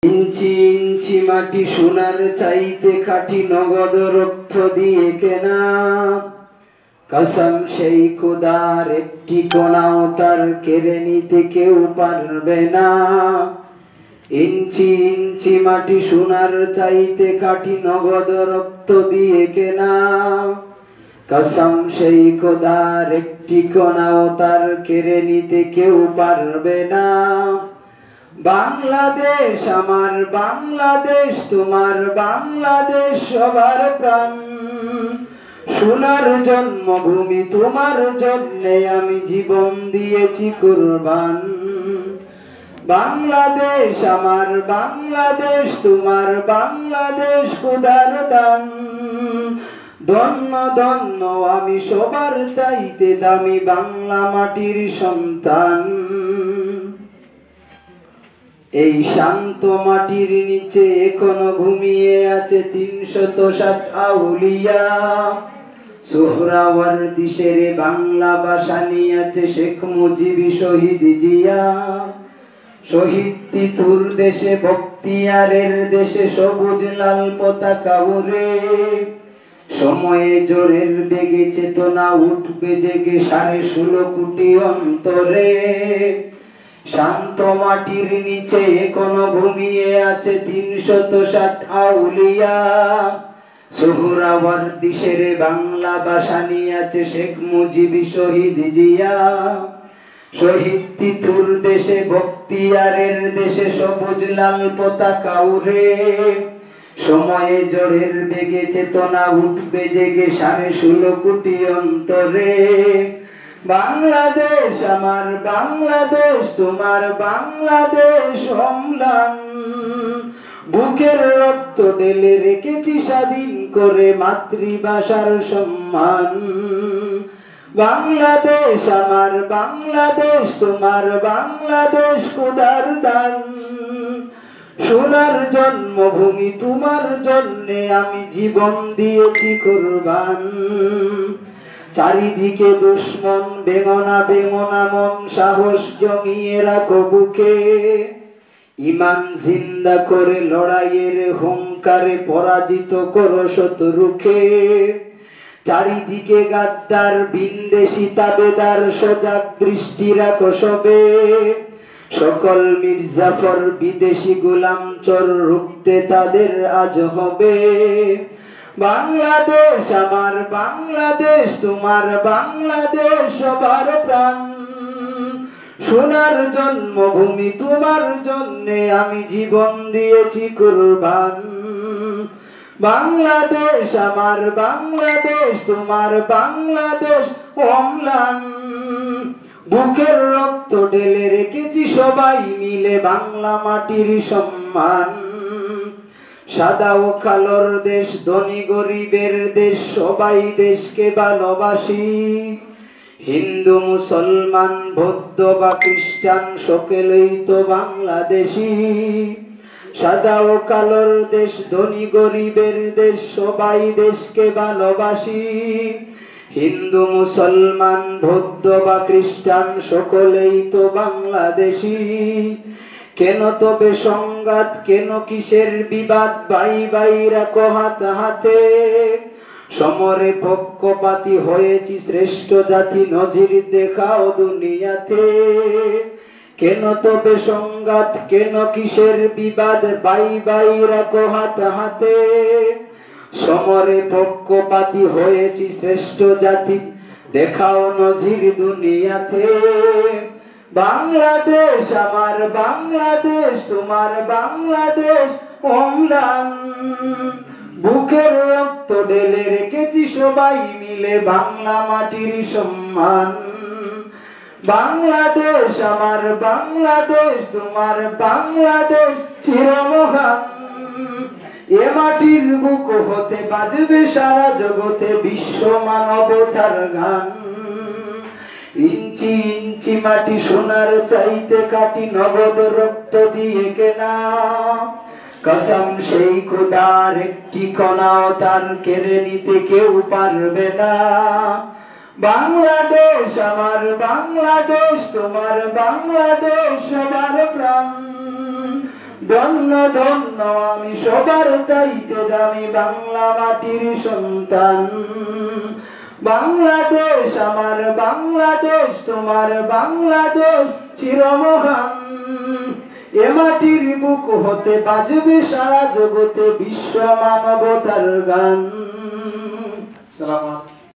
ইঞ্চি ইঞ্চি মাটি সোনার চাইতে খাঁটি নগদ রক্ত দিয়ে কেনা, কসম সেই খোদার একটি কোনাও তার কেড়ে নিতে কেউ পারবে না। ইঞ্চি ইঞ্চি মাটি সোনার চাইতে খাঁটি নগদ রক্ত দিয়ে কেনা, কসম সেই খোদার একটি কোনাও তার কেড়ে নিতে কেউ পারবে না। বাংলাদেশ আমার বাংলাদেশ, তোমার বাংলাদেশ সবার প্রাণ, সোনার জন্মভূমি তোমার জন্যে আমি জীবন দিয়েছি কুরবান। বাংলাদেশ আমার বাংলাদেশ, তোমার বাংলাদেশ খোদার দান, ধন্য ধন্য আমি সবার চাইতে দামি বাংলা মাটির সন্তান। এই শান্ত মাটির নিচে এখনো ঘুমিয়ে আছে ৩৬০ আউলিয়া, সোহরাওয়ার্দী শেরে বাংলা ভাষা নিয়ে আছে শেখ মুজিবি শহীদ জিয়া। শহীদ তিতুর দেশে বখতিয়ারের দেশে সবুজ লাল পতাকা উড়ে, সময়ে জোরের বেগে চেতনা উঠবে জেগে ১৬.৫ কোটি অন্তরে। শান্ত মাটির নিচে এখনো ঘুমিয়ে আছে ৩৬০ আউলিয়া, সোহরাওয়ার্দী শেরে বাংলা ভাষা নিয়ে আছে শেখ মুজিবি শহীদ জিয়া। শহীদ তিতুর দেশে বখতিয়ারের দেশে সবুজ লাল পতাকা উড়ে, সময়ে জোরের বেগে চেতনা উঠবে জেগে ১৬.৫ কোটি অন্তরে। বাংলাদেশ আমার বাংলাদেশ, তোমার বাংলাদেশ অম্লান, বুকের রক্ত ঢেলে রেখেছি স্বাধীন করে মাতৃভাষার সম্মান। বাংলাদেশ আমার বাংলাদেশ, তোমার বাংলাদেশ খোদার দান, সোনার জন্মভূমি তোমার জন্যে আমি জীবন দিয়েছি কুরবান। চারিদিকে দুশ্মন বেঙনা বেঙনা মন, সাহস জমিয়ে রাখো বুকে, ইমান জিন্দা করে লড়াইয়ের হুঙ্কারে পরাজিত করো শত্রুকে। চারিদিকে গাদ্দার ভিনদেশী তাবেদার, সজাগ দৃষ্টি রাখো সবে, সকল মির্জাফর বিদেশি গোলাম চোর রুখতে তাদের আজ হবে। বাংলাদেশ আমার বাংলাদেশ, তোমার বাংলাদেশ সবার প্রাণ, সোনার জন্মভূমি তোমার জন্যে আমি জীবন দিয়েছি কুরবান। বাংলাদেশ আমার বাংলাদেশ, তোমার বাংলাদেশ অম্লান, বুকের রক্ত ঢেলে রেখেছি সবাই মিলে বাংলা মাটির সম্মান। সাদা ও কালোর দেশ, ধনী গরিবের দেশ, সবাই দেশকে ভালোবাসি। হিন্দু মুসলমান বৌদ্ধ বা খ্রিস্টান সকলেই তো বাংলাদেশি। সাদা ও কালোর দেশ, ধনী গরিবের দেশ, সবাই দেশকে ভালোবাসি। হিন্দু মুসলমান বৌদ্ধ বা খ্রিস্টান সকলেই তো বাংলাদেশি। কেন তবে সংঘাত, কেন কিসের বিবাদ, ভাই ভাই রাখো হাত হাতে, সমরে পক্ষপাতী হয়েছি শ্রেষ্ঠ জাতি, নজির দেখাও দুনিয়াতে। কেন তবে সংঘাত, কেন কিসের বিবাদ, ভাই ভাই রাখো হাত হাতে, সমরে পক্ষপাতী হয়েছি শ্রেষ্ঠ জাতি, দেখাও নজির দুনিয়াতে। বাংলাদেশ আমার বাংলাদেশ, তোমার বাংলাদেশ অম্লান, বুকের রক্ত ঢেলে রেখেছি সবাই মিলে বাংলা মাটির সম্মান। বাংলাদেশ আমার বাংলাদেশ, তোমার বাংলাদেশ চিরমহান, এ মাটির বুক হতে বাজবে সারা জগতে বিশ্ব মানবতার গান। ইঞ্চি ইঞ্চি মাটি সোনার চাইতে কাটি নগদ রক্ত দিয়ে কেনা, কসম সেই খোদার একটি কণাও তার কেড়ে নিতে কেউ পারবে না। বাংলাদেশ আমার বাংলাদেশ, তোমার বাংলাদেশ সবার প্রাণ, ধন্য ধন্য আমি সবার চাইতে দামি বাংলা মাটির সন্তান। বাংলাদেশ আমার বাংলাদেশ তোমার বাংলাদেশ চিরমহান। এ মাটির বুক হতে বাজবে সারা জগতে বিশ্ব মানবতার গান। সালাম।